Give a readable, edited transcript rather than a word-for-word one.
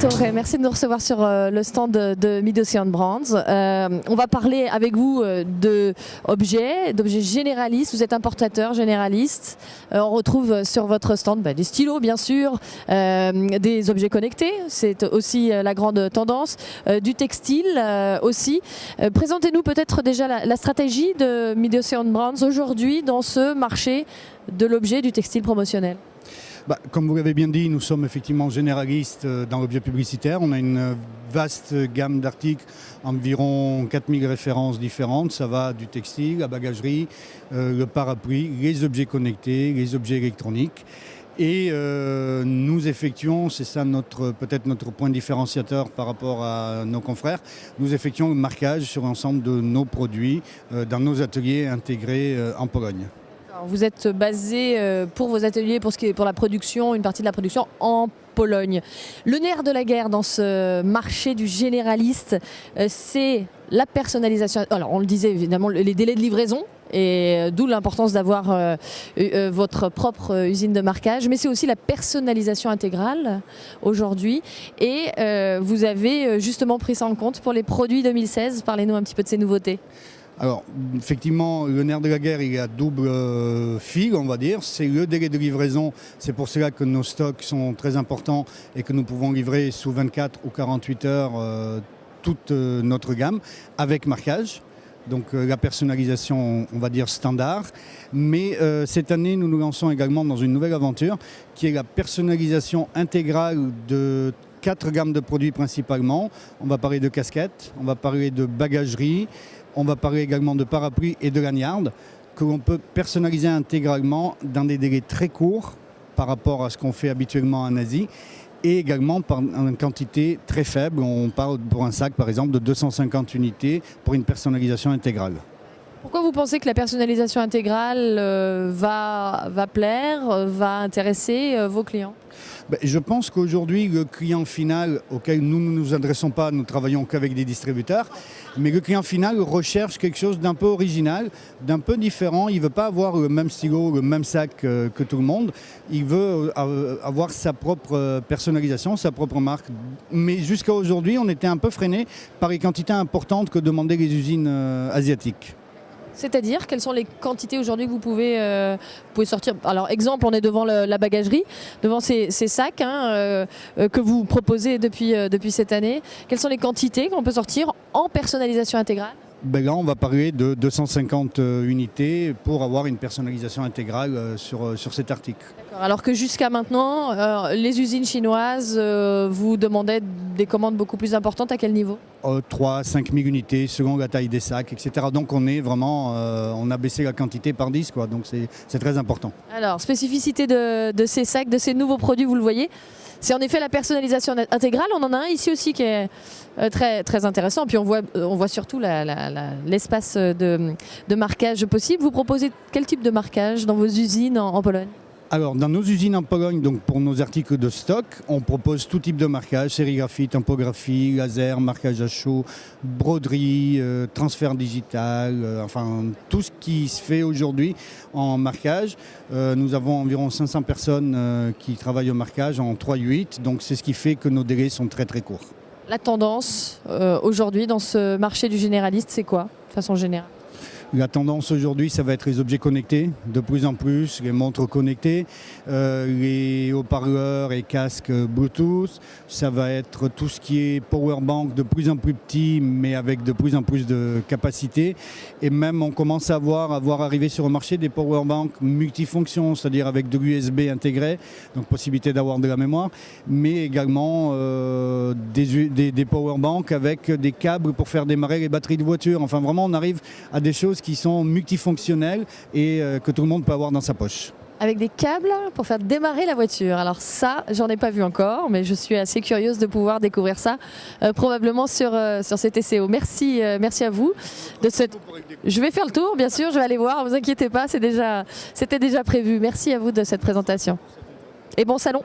Torre, merci de nous recevoir sur le stand de Mid-Ocean Brands. On va parler avec vous d'objets généralistes. Vous êtes importateur généraliste. On retrouve sur votre stand des stylos, bien sûr, des objets connectés, c'est aussi la grande tendance, du textile aussi. Présentez-nous peut-être déjà la stratégie de Mid-Ocean Brands aujourd'hui dans ce marché de l'objet du textile promotionnel. Comme vous l'avez bien dit, nous sommes effectivement généralistes dans l'objet publicitaire. On a une vaste gamme d'articles, environ 4000 références différentes. Ça va du textile, la bagagerie, le parapluie, les objets connectés, les objets électroniques. Et nous effectuons, c'est ça peut-être notre point différenciateur par rapport à nos confrères, nous effectuons le marquage sur l'ensemble de nos produits dans nos ateliers intégrés en Pologne. Vous êtes basé pour vos ateliers, pour la production, une partie de la production en Pologne. Le nerf de la guerre dans ce marché du généraliste, c'est la personnalisation. Alors on le disait évidemment, les délais de livraison, et d'où l'importance d'avoir votre propre usine de marquage, mais c'est aussi la personnalisation intégrale aujourd'hui. Et vous avez justement pris ça en compte pour les produits 2016. Parlez-nous un petit peu de ces nouveautés. Alors, effectivement, le nerf de la guerre, il est à double fil, on va dire. C'est le délai de livraison. C'est pour cela que nos stocks sont très importants et que nous pouvons livrer sous 24 ou 48 heures toute notre gamme avec marquage. Donc la personnalisation, on va dire standard. Mais cette année, nous nous lançons également dans une nouvelle aventure qui est la personnalisation intégrale de 4 gammes de produits principalement. On va parler de casquettes, on va parler de bagagerie, on va parler également de parapluies et de lanyards que l'on peut personnaliser intégralement dans des délais très courts par rapport à ce qu'on fait habituellement en Asie et également par une quantité très faible. On parle pour un sac par exemple de 250 unités pour une personnalisation intégrale. Pourquoi vous pensez que la personnalisation intégrale va plaire, va intéresser vos clients ? Je pense qu'aujourd'hui, le client final auquel nous ne nous adressons pas, nous travaillons qu'avec des distributeurs, mais le client final recherche quelque chose d'un peu original, d'un peu différent. Il ne veut pas avoir le même stylo, le même sac que tout le monde. Il veut avoir sa propre personnalisation, sa propre marque. Mais jusqu'à aujourd'hui, on était un peu freiné par les quantités importantes que demandaient les usines asiatiques. C'est-à-dire, quelles sont les quantités aujourd'hui que vous pouvez sortir? Alors, exemple, on est devant la bagagerie, devant ces sacs que vous proposez depuis cette année. Quelles sont les quantités qu'on peut sortir en personnalisation intégrale? Là, on va parler de 250 unités pour avoir une personnalisation intégrale sur cet article. Alors que jusqu'à maintenant, les usines chinoises vous demandaient des commandes beaucoup plus importantes. À quel niveau? 3 à 5 000 unités selon la taille des sacs, etc. Donc on est vraiment, on a baissé la quantité par 10, quoi. Donc c'est très important. Alors, spécificité de ces sacs, de ces nouveaux produits, vous le voyez, c'est en effet la personnalisation intégrale. On en a un ici aussi qui est très, très intéressant. Puis on voit surtout l'espace de marquage possible. Vous proposez quel type de marquage dans vos usines en Pologne? Alors, dans nos usines en Pologne, donc pour nos articles de stock, on propose tout type de marquage, sérigraphie, typographie, laser, marquage à chaud, broderie, transfert digital, enfin tout ce qui se fait aujourd'hui en marquage. Nous avons environ 500 personnes qui travaillent au marquage en 3-8, donc c'est ce qui fait que nos délais sont très très courts. La tendance aujourd'hui dans ce marché du généraliste, c'est quoi, de façon générale? La tendance aujourd'hui, ça va être les objets connectés, de plus en plus, les montres connectées, les haut-parleurs et casques Bluetooth. Ça va être tout ce qui est powerbank de plus en plus petit, mais avec de plus en plus de capacité. Et même, on commence à voir arriver sur le marché des powerbanks multifonctions, c'est-à-dire avec de l'USB intégré, donc possibilité d'avoir de la mémoire, mais également des powerbanks avec des câbles pour faire démarrer les batteries de voiture. Enfin, vraiment, on arrive à des choses qui sont multifonctionnelles et que tout le monde peut avoir dans sa poche. Avec des câbles pour faire démarrer la voiture. Alors ça, j'en ai pas vu encore, mais je suis assez curieuse de pouvoir découvrir ça probablement sur ces TCO. Merci à vous. Je vais faire le tour, bien sûr, je vais aller voir, ne vous inquiétez pas, c'était déjà prévu. Merci à vous de cette présentation. Et bon salon.